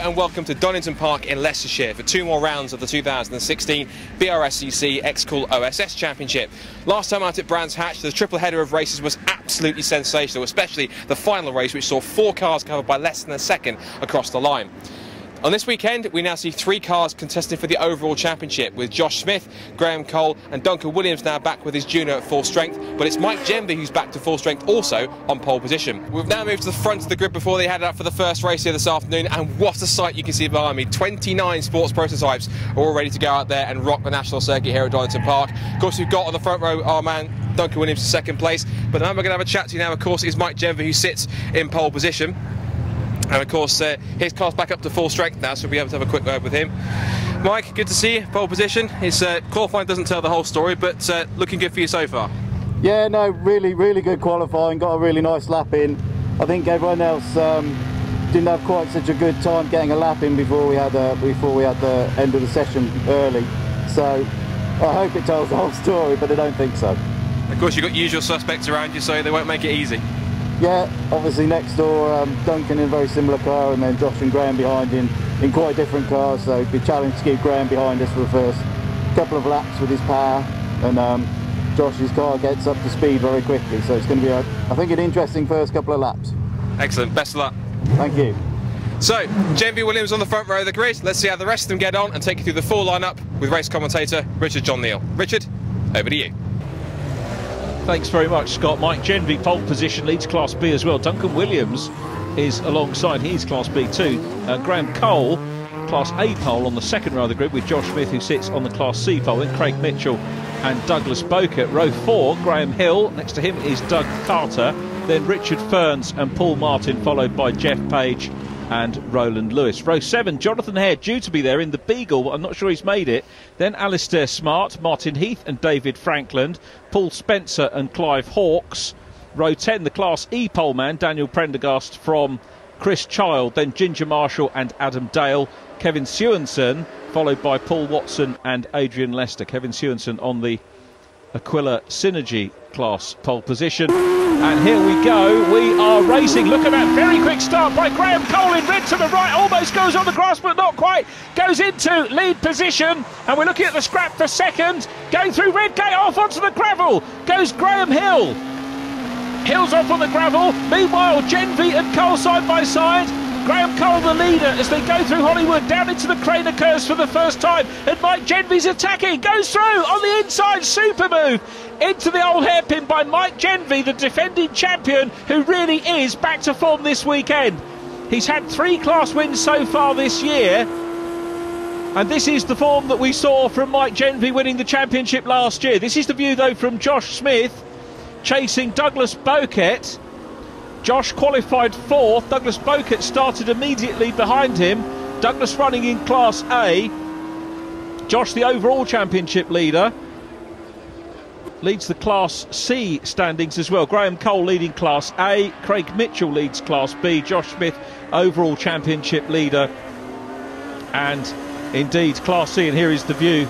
and welcome to Donington Park in Leicestershire for two more rounds of the 2016 BRSCC Excool OSS Championship. Last time out at Brands Hatch, the triple header of races was absolutely sensational, especially the final race, which saw 4 cars covered by less than a second across the line. On this weekend, we now see 3 cars contesting for the overall championship, with Josh Smith, Graham Cole and Duncan Williams now back with his junior at full strength, but it's Mike Genby who's back to full strength also on pole position. We've now moved to the front of the grid before they headed up for the first race here this afternoon, and what a sight you can see behind me. 29 sports prototypes are all ready to go out there and rock the National Circuit here at Donington Park. Of course, we've got on the front row our man Duncan Williams in second place, but the man we're going to have a chat to now, of course, is Mike Genby, who sits in pole position. And of course, his car's back up to full strength now, so we'll be able to have a quick word with him. Mike, good to see you, pole position. His qualifying doesn't tell the whole story, but looking good for you so far. Yeah, no, really good qualifying, got a really nice lap in. I think everyone else didn't have quite such a good time getting a lap in before we had the end of the session early. So I hope it tells the whole story, but I don't think so. Of course, you've got usual suspects around you, so they won't make it easy. Yeah, obviously next door, Duncan in a very similar car, and then Josh and Graham behind in quite different cars, so it'd be a challenge to keep Graham behind us for the first couple of laps with his power, and Josh's car gets up to speed very quickly, so it's going to be, I think, an interesting first couple of laps. Excellent, best of luck. Thank you. So, Genby Williams on the front row of the grid. Let's see how the rest of them get on and take you through the full lineup with race commentator Richard John Neal. Richard, over to you. Thanks very much, Scott. Mike Genby, pole position, leads Class B as well. Duncan Williams is alongside, he's Class B too. Graham Cole, Class A pole on the second row of the grid, with Josh Smith, who sits on the Class C pole, and Craig Mitchell and Douglas Bokett. Row 4, Graham Hill, next to him is Doug Carter, then Richard Ferns and Paul Martin, followed by Jeff Page and Roland Lewis. Row 7, Jonathan Hare, due to be there in the Beagle, but I'm not sure he's made it. Then Alistair Smart, Martin Heath and David Frankland, Paul Spencer and Clive Hawkes. Row 10, the Class E pole man, Daniel Prendergast from Chris Child, then Ginger Marshall and Adam Dale, Kevin Sewenson, followed by Paul Watson and Adrian Lester. Kevin Sewenson on the Aquila Synergy class pole position. And here we go, we are racing. Look at that very quick start by Graham Cole in red to the right, almost goes on the grass but not quite, goes into lead position, and we're looking at the scrap for second. Going through Redgate, off onto the gravel goes Graham Hill. Hill's off on the gravel. Meanwhile, Genby and Cole side by side. Graham Cole the leader as they go through Hollywood, down into the Craner curves for the first time, and Mike Genby's attacking, goes through on the inside, super move into the old hairpin by Mike Genby, the defending champion, who really is back to form this weekend. He's had 3 class wins so far this year, and this is the form that we saw from Mike Genby winning the championship last year. This is the view though from Josh Smith chasing Douglas Bokett. Josh qualified 4th, Douglas Bokett started immediately behind him. Douglas running in Class A. Josh, the overall championship leader, leads the Class C standings as well. Graham Cole leading Class A, Craig Mitchell leads Class B, Josh Smith overall championship leader, and indeed Class C. And here is the view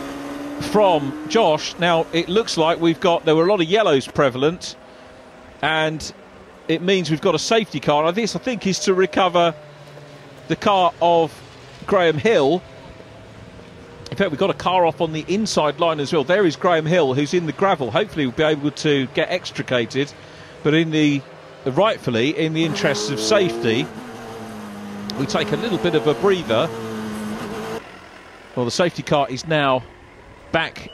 from Josh. Now it looks like there were a lot of yellows prevalent, and it means we've got a safety car. Now this, I think, is to recover the car of Graham Hill. In fact, we've got a car off on the inside line as well. There is Graham Hill, who's in the gravel. Hopefully we'll be able to get extricated, but rightfully, in the interests of safety, we take a little bit of a breather. Well, the safety car is now back,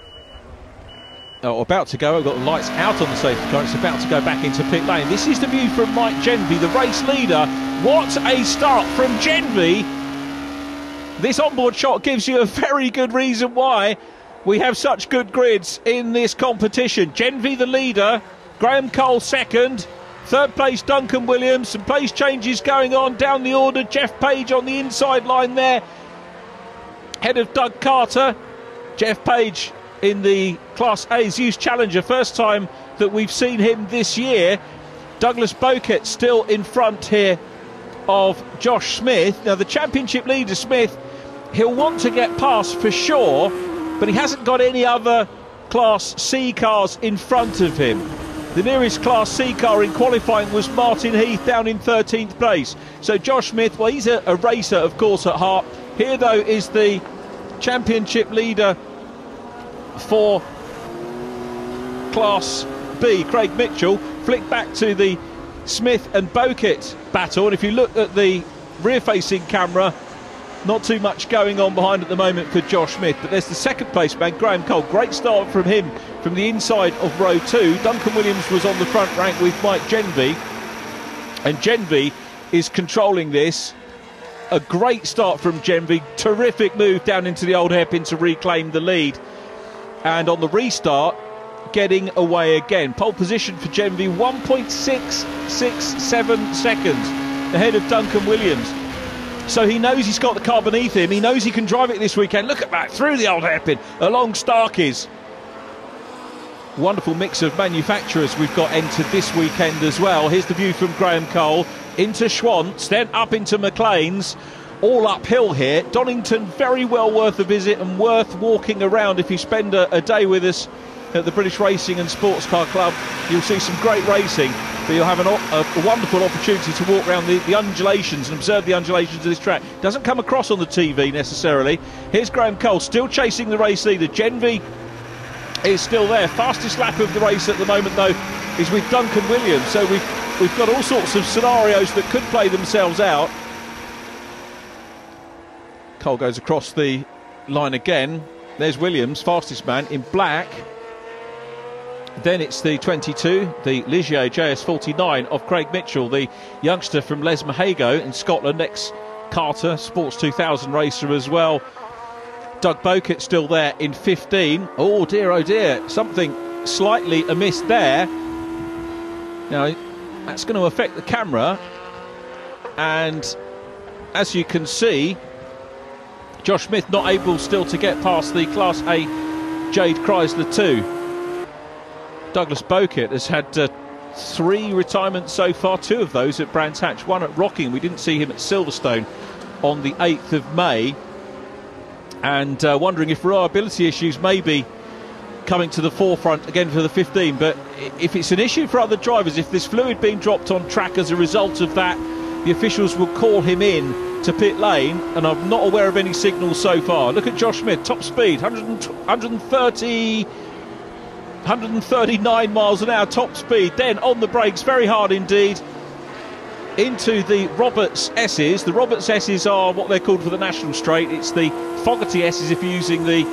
about to go. I've got the lights out on the safety car. It's about to go back into pit lane. This is the view from Mike Genby, the race leader. What a start from Genby. This onboard shot gives you a very good reason why we have such good grids in this competition. Genby the leader, Graham Cole second, third place Duncan Williams. Some place changes going on down the order. Jeff Page on the inside line there, ahead of Doug Carter. Jeff Page in the Class A's Youth Challenger, first time that we've seen him this year. Douglas Bokett still in front here of Josh Smith. Now the championship leader Smith, he'll want to get past for sure, but he hasn't got any other Class C cars in front of him. The nearest Class C car in qualifying was Martin Heath down in 13th place. So Josh Smith, well, he's a racer, of course, at heart. Here, though, is the championship leader for Class B, Craig Mitchell. Flick back to the Smith and Bokett battle, and if you look at the rear-facing camera, not too much going on behind at the moment for Josh Smith, but there's the second place man, Graham Cole. Great start from him from the inside of row 2. Duncan Williams was on the front rank with Mike Genvey, and Genvey is controlling this. A great start from Genvey, terrific move down into the old hairpin to reclaim the lead, and on the restart getting away again. Pole position for Genvey, 1.667 seconds ahead of Duncan Williams. So he knows he's got the car beneath him. He knows he can drive it this weekend. Look at that, through the old hairpin, along Starkey's. Wonderful mix of manufacturers we've got entered this weekend as well. Here's the view from Graham Cole into Schwantz, then up into McLean's. All uphill here. Donington, very well worth a visit and worth walking around if you spend a day with us at the British Racing and Sports Car Club. You'll see some great racing, but you'll have a wonderful opportunity to walk around the undulations and observe the undulations of this track. Doesn't come across on the TV necessarily. Here's Graham Cole still chasing the race leader. Genvey is still there. Fastest lap of the race at the moment, though, is with Duncan Williams. So we've got all sorts of scenarios that could play themselves out. Cole goes across the line again. There's Williams, fastest man in black. Then it's the 22, the Ligier JS49 of Craig Mitchell, the youngster from Les Mahago in Scotland, ex-Carter, Sports 2000 racer as well. Doug Bokett still there in 15. Oh dear, something slightly amiss there. Now, that's going to affect the camera. And as you can see, Josh Smith not able still to get past the Class A Jade Chrysler 2. Douglas Bokett has had 3 retirements so far, 2 of those at Brands Hatch, 1 at Rocking. We didn't see him at Silverstone on the 8th of May. And wondering if reliability issues may be coming to the forefront again for the 15. But if it's an issue for other drivers, if there's fluid being dropped on track as a result of that, the officials will call him in to pit lane, and I'm not aware of any signals so far. Look at Josh Smith, top speed, 139 miles an hour top speed, then on the brakes very hard indeed into the Roberts S's. The Roberts S's are what they're called for the National Straight. It's the Fogarty S's if you're using the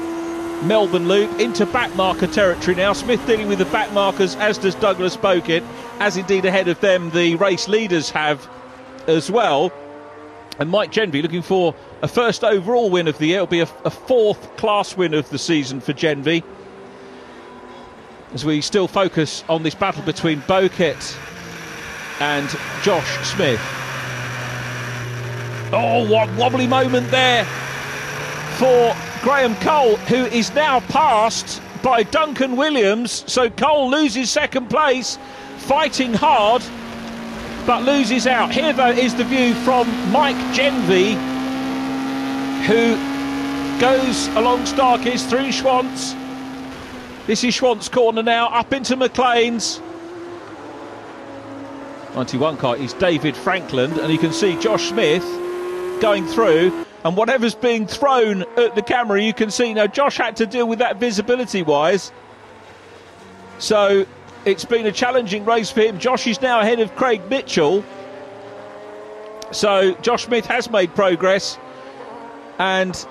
Melbourne Loop, into backmarker territory now. Smith dealing with the backmarkers, as does Douglas Bokett, as indeed ahead of them the race leaders have as well. And Mike Genvey looking for a first overall win of the year. It'll be a 4th class win of the season for Genvey, as we still focus on this battle between Bokett and Josh Smith. Oh, what wobbly moment there for Graham Cole, who is now passed by Duncan Williams. So Cole loses second place, fighting hard, but loses out. Here, though, is the view from Mike Genvey, who goes along Starkey's through Schwantz. This is Schwantz corner now, up into McLean's. 91 car is David Franklin, and you can see Josh Smith going through, and whatever's being thrown at the camera, you can see now Josh had to deal with that visibility wise. So it's been a challenging race for him. Josh is now ahead of Craig Mitchell. So Josh Smith has made progress, and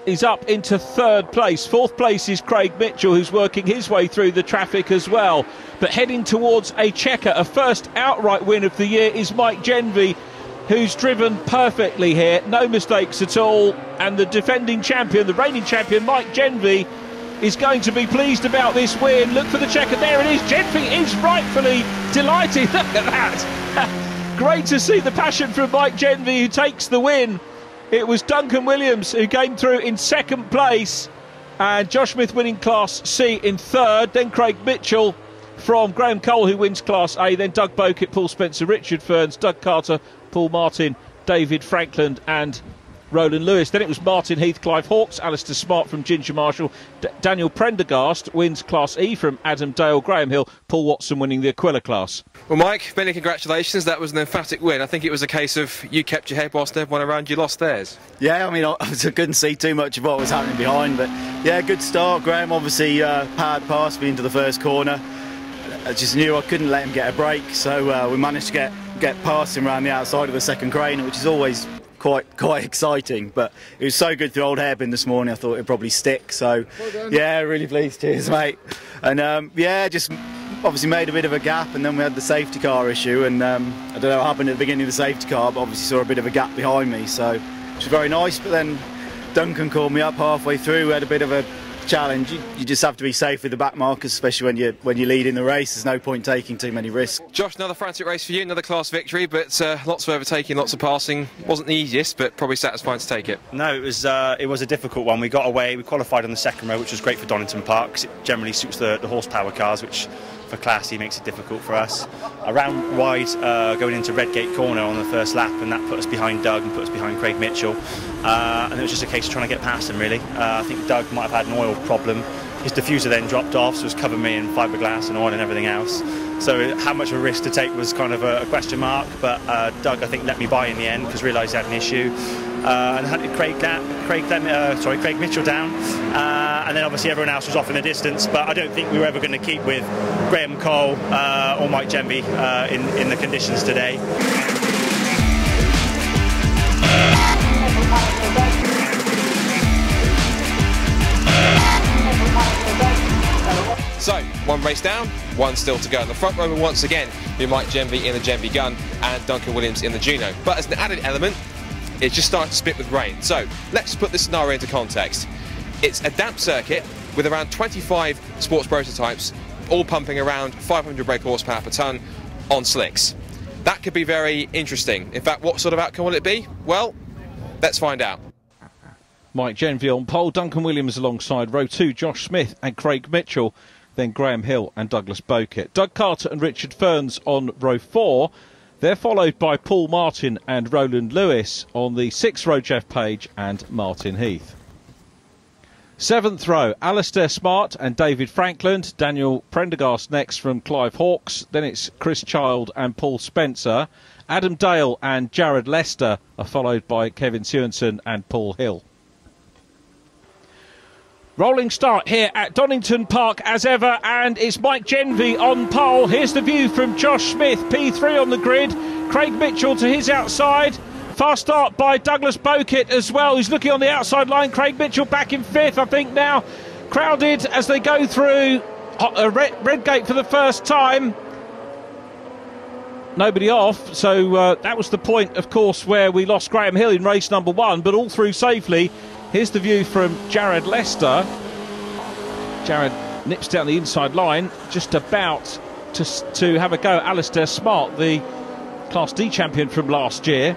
he's up into 3rd place. 4th place is Craig Mitchell, who's working his way through the traffic as well. But heading towards a checker, a first outright win of the year, is Mike Genvey, who's driven perfectly here. No mistakes at all. And the defending champion, the reigning champion, Mike Genvey, is going to be pleased about this win. Look for the checker. There it is. Genvey is rightfully delighted. Look at that. Great to see the passion from Mike Genvey, who takes the win. It was Duncan Williams who came through in 2nd place, and Josh Smith winning Class C in 3rd. Then Craig Mitchell from Graham Cole, who wins Class A. Then Doug Bokett, Paul Spencer, Richard Ferns, Doug Carter, Paul Martin, David Franklin and Roland Lewis. Then it was Martin Heath, Clive Hawkes, Alistair Smart from Ginger Marshall, Daniel Prendergast wins Class E from Adam Dale, Graham Hill, Paul Watson winning the Aquila class. Well, Mike, many congratulations. That was an emphatic win. I think it was a case of you kept your head whilst everyone around you lost theirs. Yeah, I mean, I couldn't see too much of what was happening behind, but yeah, good start. Graham obviously powered past me into the first corner. I just knew I couldn't let him get a break, so we managed to get past him around the outside of the second crane, which is always quite exciting. But it was so good through Old Hairpin this morning, I thought it'd probably stick. So yeah, really pleased. Cheers, mate. And yeah, just obviously made a bit of a gap, and then we had the safety car issue, and I don't know what happened at the beginning of the safety car, but obviously saw a bit of a gap behind me, so which was very nice. But then Duncan called me up halfway through. We had a bit of a challenge. You just have to be safe with the back markers, especially when you lead in the race. There's no point taking too many risks. Josh, another frantic race for you, another class victory, but lots of overtaking, lots of passing. Wasn't the easiest, but probably satisfying to take it. No, it was a difficult one. We got away, we qualified on the second row, which was great for Donington Park, because it generally suits the horsepower cars, which for Class E makes it difficult for us. Around wide, going into Redgate corner on the first lap, and that put us behind Doug and put us behind Craig Mitchell. And it was just a case of trying to get past him, really. I think Doug might have had an oil problem. His diffuser then dropped off, so it was covered me in fiberglass and oil and everything else. So how much of a risk to take was kind of a question mark, but Doug, I think, let me by in the end because realised he had an issue. And had Craig Mitchell down, and then obviously everyone else was off in the distance, but I don't think we were ever going to keep with Graham Cole or Mike Genby in the conditions today. So, one race down, one still to go. In the front row once again, be Mike Genby in the Genby Gun and Duncan Williams in the Juno. But as an added element, it's just starting to spit with rain. So let's put this scenario into context. It's a damp circuit with around 25 sports prototypes, all pumping around 500 brake horsepower per tonne on slicks. That could be very interesting. In fact, what sort of outcome will it be? Well, let's find out. Mike Genby on pole, Duncan Williams alongside row 2, Josh Smith and Craig Mitchell, then Graham Hill and Douglas Bowkett. Doug Carter and Richard Ferns on row 4. They're followed by Paul Martin and Roland Lewis on the 6th row, Jeff Page and Martin Heath. 7th row, Alistair Smart and David Frankland. Daniel Prendergast next from Clive Hawkes. Then it's Chris Child and Paul Spencer. Adam Dale and Jared Lester are followed by Kevin Sewenson and Paul Hill. Rolling start here at Donington Park as ever, and it's Mike Genby on pole. Here's the view from Josh Smith, P3 on the grid. Craig Mitchell to his outside. Fast start by Douglas Bowkett as well. He's looking on the outside line. Craig Mitchell back in 5th, I think now. Crowded as they go through Redgate for the first time. Nobody off, so that was the point, of course, where we lost Graham Hill in race number 1, but all through safely. Here's the view from Jared Lester. Jared nips down the inside line, just about to have a go at Alistair Smart, the Class D champion from last year.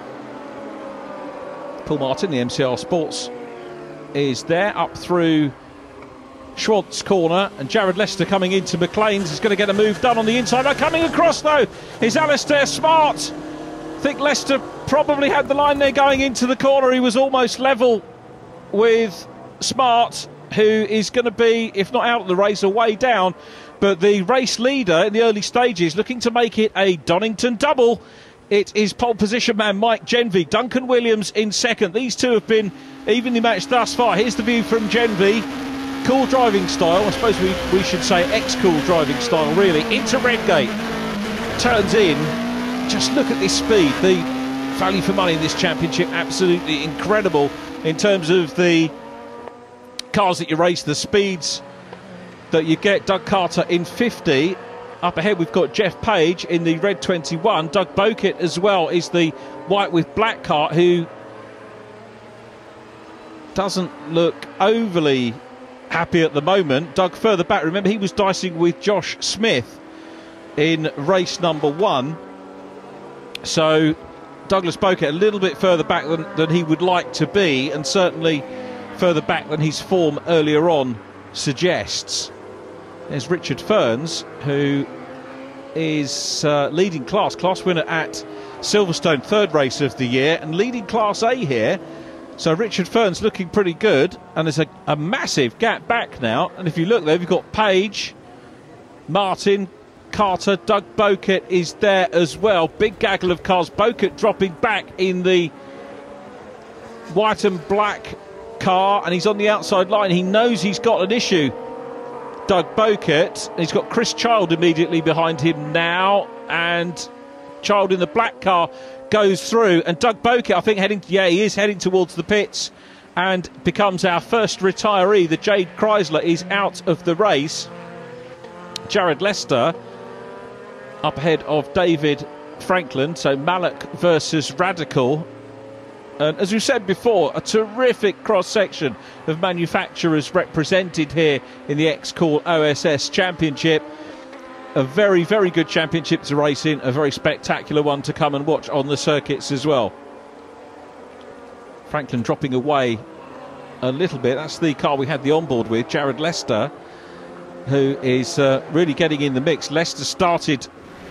Paul Martin, the MCR Sports, is there up through Schwant's corner, and Jared Lester coming into McLean's is going to get a move done on the inside. Coming across though is Alistair Smart. I think Lester probably had the line there going into the corner. He was almost level with Smart, who is going to be, if not out of the race, away down. But the race leader in the early stages looking to make it a Donington double. It is pole position man Mike Genby, Duncan Williams in 2nd. These two have been evenly matched thus far. Here's the view from Genby. Cool driving style, I suppose we should say ex-cool driving style really, into Redgate. Turns in, just look at this speed. The value for money in this championship, absolutely incredible in terms of the cars that you race, the speeds that you get. Doug Carter in 50. Up ahead we've got Jeff Page in the red 21. Doug Bowkett as well is the white with black car, who doesn't look overly happy at the moment. Doug further back, remember he was dicing with Josh Smith in race number 1. So Douglas Bowkett a little bit further back than he would like to be, and certainly further back than his form earlier on suggests. There's Richard Ferns, who is leading class winner at Silverstone, 3rd race of the year, and leading Class A here. So Richard Fern's looking pretty good, and there's a massive gap back now. And if you look there, you've got Page, Martin, Carter, Doug Bokett is there as well. Big gaggle of cars. Bokett dropping back in the white and black car, and he's on the outside line. He knows he's got an issue, Doug Bokett. He's got Chris Child immediately behind him now, and Child in the black car goes through, and Doug Bokett, I think, he is heading towards the pits and becomes our first retiree. The Jade Chrysler is out of the race. Jared Lester up ahead of David Franklin, so Mallock versus Radical. And as we said before, a terrific cross-section of manufacturers represented here in the Excool OSS Championship. A very, very good championship to race in, a very spectacular one to come and watch on the circuits as well. Franklin dropping away a little bit. That's the car we had the onboard with, Jared Lester, who is really getting in the mix. Lester started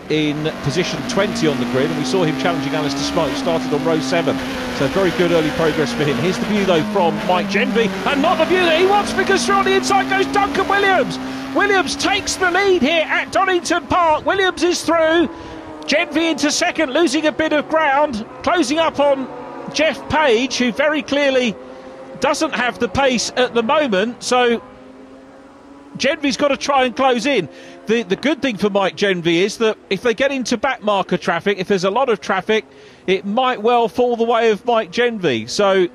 in position 20 on the grid, and we saw him challenging Alistair Smoke, started on row 7. So very good early progress for him. Here's the view though from Mike Genvy, and not the view that he wants, because through on the inside goes Duncan Williams. Williams takes the lead here at Donington Park. Williams is through. Genvy into second, losing a bit of ground, closing up on Jeff Page, who very clearly doesn't have the pace at the moment. So Genvy's got to try and close in. The good thing for Mike Genvy is that if they get into backmarker traffic, if there's a lot of traffic, it might well fall the way of Mike Genvy. So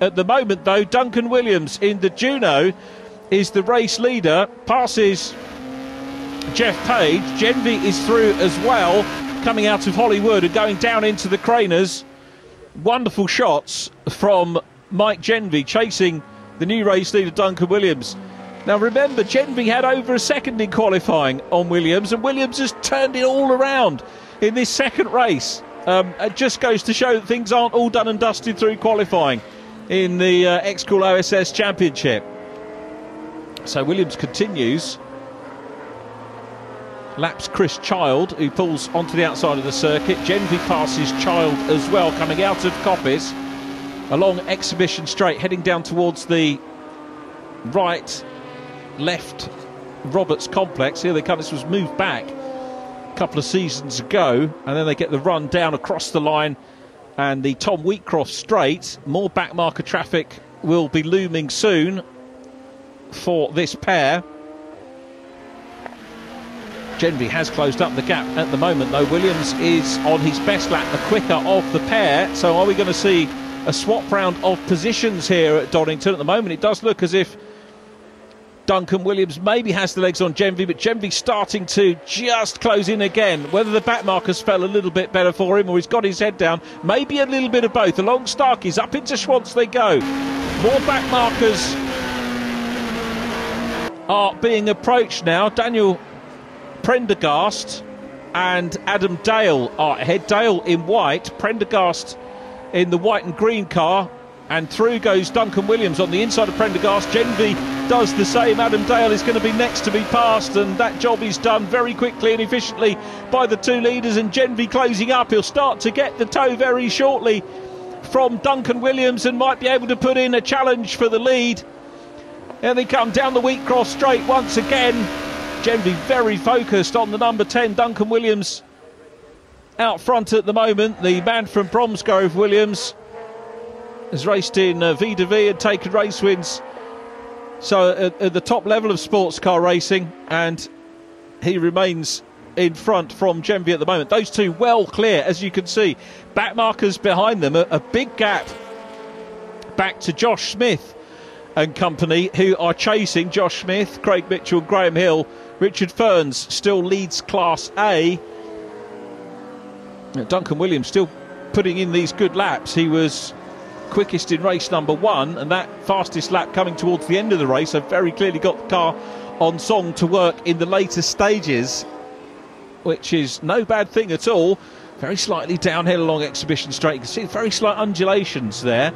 at the moment, though, Duncan Williams in the Juno is the race leader, passes Jeff Page. Genvy is through as well, coming out of Hollywood and going down into the Craners. Wonderful shots from Mike Genvy, chasing the new race leader, Duncan Williams. Now remember, Genvy had over a second in qualifying on Williams, and Williams has turned it all around in this second race. It just goes to show that things aren't all done and dusted through qualifying in the Excool OSS Championship. So Williams continues, laps Chris Child, who pulls onto the outside of the circuit. Genvy passes Child as well, coming out of Coppice along Exhibition Straight, heading down towards the right left Roberts complex. Here they come. This was moved back a couple of seasons ago, and then they get the run down across the line and the Tom Wheatcroft straight. More backmarker traffic will be looming soon for this pair. Genvy has closed up the gap at the moment, though. Williams is on his best lap, the quicker of the pair. So are we going to see a swap round of positions here at Donington? At the moment it does look as if Duncan Williams maybe has the legs on Genvy, but Genvy starting to just close in again. Whether the back markers fell a little bit better for him or he's got his head down, maybe a little bit of both. Along Starkey's, up into Schwantz they go. More back markers are being approached now. Daniel Prendergast and Adam Dale are ahead. Dale in white, Prendergast in the white and green car, and through goes Duncan Williams on the inside of Prendergast. Genvy does the same. Adam Dale is going to be next to be passed, and that job is done very quickly and efficiently by the two leaders, and Genvy closing up. He'll start to get the tow very shortly from Duncan Williams and might be able to put in a challenge for the lead. Here they come down the Wheatcroft straight once again. Genvy very focused on the number 10, Duncan Williams, out front at the moment. The man from Bromsgrove, Williams, has raced in V2V and taken race wins, so at the top level of sports car racing, and he remains in front from Genvy at the moment. Those two well clear, as you can see. Back markers behind them, a big gap back to Josh Smith and company, who are chasing. Josh Smith, Craig Mitchell, Graham Hill. Richard Ferns still leads Class A. Duncan Williams still putting in these good laps. He was quickest in race number 1, and that fastest lap coming towards the end of the race, so very clearly got the car on song to work in the later stages, which is no bad thing at all. Very slightly downhill along Exhibition Straight. You can see very slight undulations there.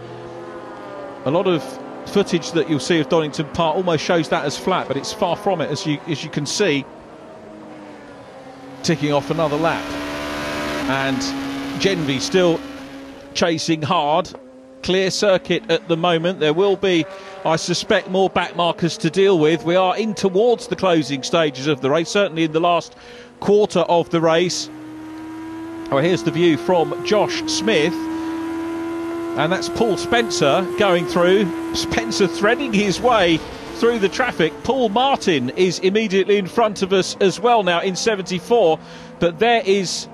A lot of footage that you'll see of Donington Park almost shows that as flat, but it's far from it, as you can see. Ticking off another lap, and Genvy still chasing hard. clear circuit at the moment. There will be, I suspect, more back markers to deal with. We are in towards the closing stages of the race, certainly in the last quarter of the race. Oh, here's the view from Josh Smith, and that's Paul Spencer going through. Spencer threading his way through the traffic. Paul Martin is immediately in front of us as well now in 74, but there is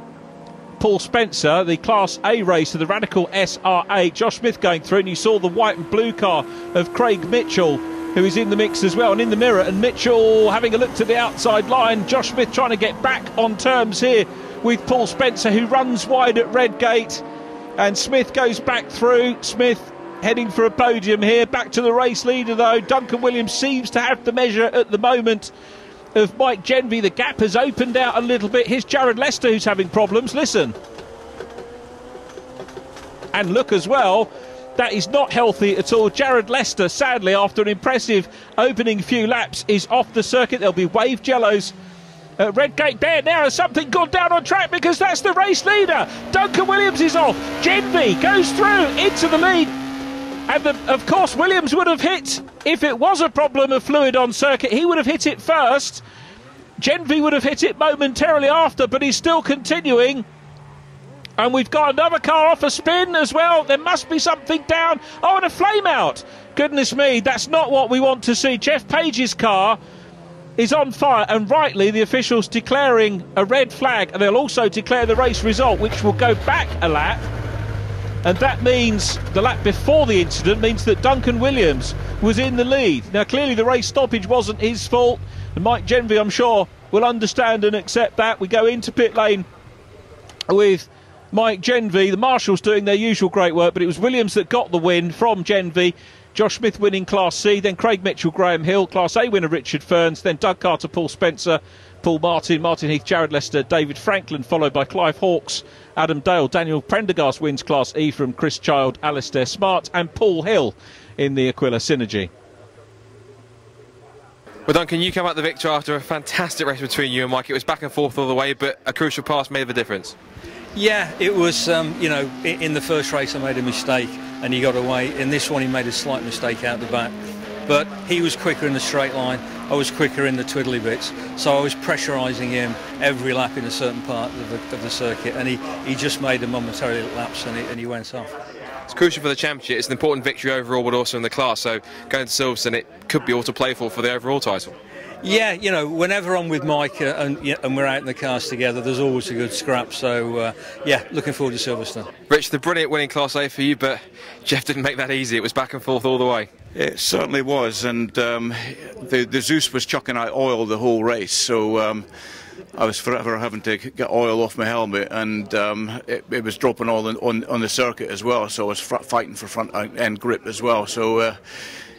Paul Spencer, the Class A racer, the Radical SR8. Josh Smith going through, and you saw the white and blue car of Craig Mitchell, who is in the mix as well, and in the mirror, and Mitchell having a look to the outside line. Josh Smith trying to get back on terms here with Paul Spencer, who runs wide at Redgate, and Smith goes back through. Smith heading for a podium here. Back to the race leader though. Duncan Williams seems to have the measure at the moment of Mike Genvy. The gap has opened out a little bit. Here's Jared Lester, who's having problems. Listen. And look as well, that is not healthy at all. Jared Lester, sadly, after an impressive opening few laps, is off the circuit. There'll be waved yellows at Redgate there. Now has something gone down on track, because that's the race leader. Duncan Williams is off. Genvy goes through into the lead. And of course, Williams would have hit, if it was a problem of fluid on circuit, he would have hit it first. Genvy would have hit it momentarily after, but he's still continuing. And we've got another car off a spin as well. There must be something down. Oh, and a flame out. Goodness me, that's not what we want to see. Jeff Page's car is on fire, and rightly the officials declaring a red flag, and they'll also declare the race result, which will go back a lap. And that means the lap before the incident means that Duncan Williams was in the lead. Now, clearly the race stoppage wasn't his fault, and Mike Genvy, I'm sure, will understand and accept that. We go into pit lane with Mike Genvy. The marshals doing their usual great work, but it was Williams that got the win from Genvy. Josh Smith winning Class C, then Craig Mitchell, Graham Hill, Class A winner Richard Ferns, then Doug Carter, Paul Spencer, Paul Martin, Martin Heath, Jared Lester, David Franklin, followed by Clive Hawkes, Adam Dale. Daniel Prendergast wins Class E from Chris Child, Alistair Smart and Paul Hill in the Aquila Synergy. Well, Duncan, you come out the victor after a fantastic race between you and Mike. It was back and forth all the way, but a crucial pass made the difference. Yeah, it was, you know, in the first race I made a mistake and he got away. In this one he made a slight mistake out the back. But he was quicker in the straight line, I was quicker in the twiddly bits. So I was pressurising him every lap in a certain part of the circuit, and he just made a momentary lapse and he went off. It's crucial for the championship. It's an important victory overall, but also in the class. So going to Silverstone, it could be all to play for the overall title. Yeah, you know, whenever I'm with Mike and we're out in the cars together, there's always a good scrap. So, yeah, looking forward to Silverstone. Rich, the brilliant winning Class A for you, but Jeff didn't make that easy. It was back and forth all the way. It certainly was, and the Zeus was chucking out oil the whole race, so I was forever having to get oil off my helmet, and it was dropping oil on the circuit as well, so I was fighting for front end grip as well, so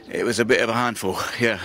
it was a bit of a handful, yeah.